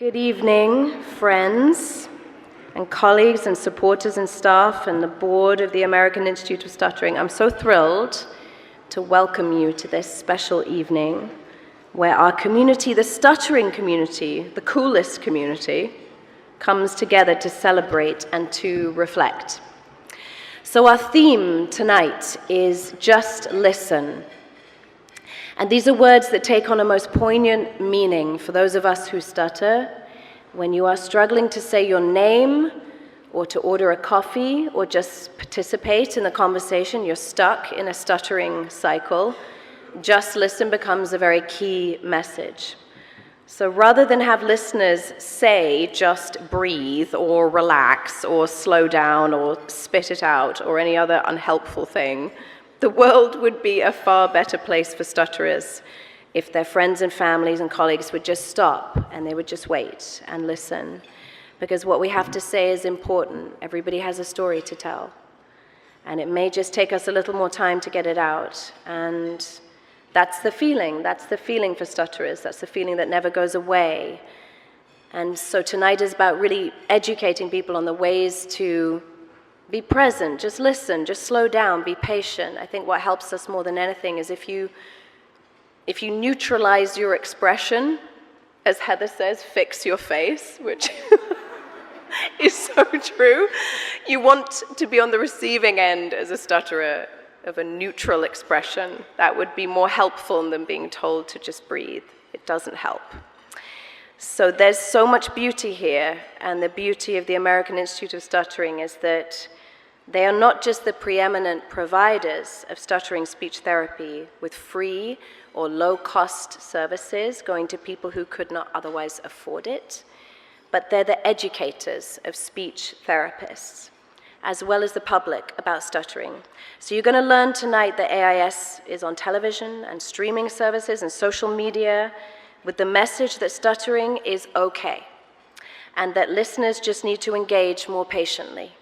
Good evening, friends and colleagues and supporters and staff and the board of the American Institute of Stuttering. I'm so thrilled to welcome you to this special evening where our community, the stuttering community, the coolest community, comes together to celebrate and to reflect. So our theme tonight is just listen. And these are words that take on a most poignant meaning for those of us who stutter. When you are struggling to say your name, or to order a coffee, or just participate in the conversation, you're stuck in a stuttering cycle, just listen becomes a very key message. So rather than have listeners say just breathe, or relax, or slow down, or spit it out, or any other unhelpful thing, the world would be a far better place for stutterers if their friends and families and colleagues would just stop and they would just wait and listen. Because what we have to say is important. Everybody has a story to tell. And it may just take us a little more time to get it out. And that's the feeling. That's the feeling for stutterers. That's the feeling that never goes away. And so tonight is about really educating people on the ways to be present, just listen, just slow down, be patient. I think what helps us more than anything is if you neutralize your expression, as Heather says, fix your face, which is so true. You want to be on the receiving end as a stutterer of a neutral expression. That would be more helpful than being told to just breathe. It doesn't help. So there's so much beauty here, and the beauty of the American Institute of Stuttering is that they are not just the preeminent providers of stuttering speech therapy with free or low-cost services going to people who could not otherwise afford it, but they're the educators of speech therapists, as well as the public about stuttering. So you're going to learn tonight that AIS is on television and streaming services and social media with the message that stuttering is okay, and that listeners just need to engage more patiently.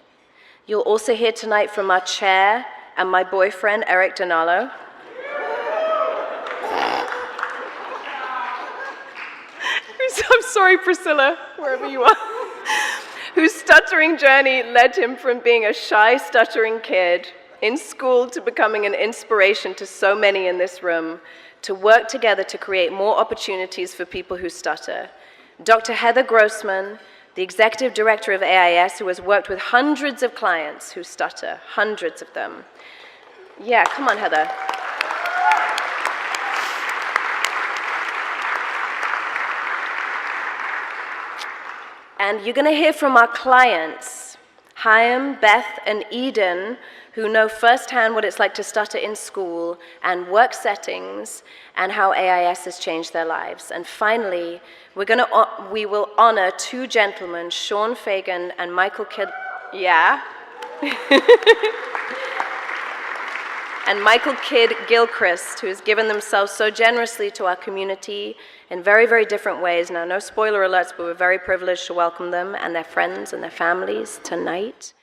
You'll also hear tonight from our chair and my boyfriend, Eric Donalo. I'm sorry, Priscilla, wherever you are. Whose stuttering journey led him from being a shy, stuttering kid in school to becoming an inspiration to so many in this room to work together to create more opportunities for people who stutter. Dr. Heather Grossman, the executive director of AIS, who has worked with hundreds of clients who stutter, hundreds of them. Yeah, come on, Heather. And you're going to hear from our clients, Chaim, Beth, and Eden, who know firsthand what it's like to stutter in school and work settings and how AIS has changed their lives. And finally, we will honor two gentlemen, Sean Fagan and Michael Kidd. Yeah. And Michael Kidd Gilchrist, who has given themselves so generously to our community in very, very different ways. Now, no spoiler alerts, but we're very privileged to welcome them and their friends and their families tonight.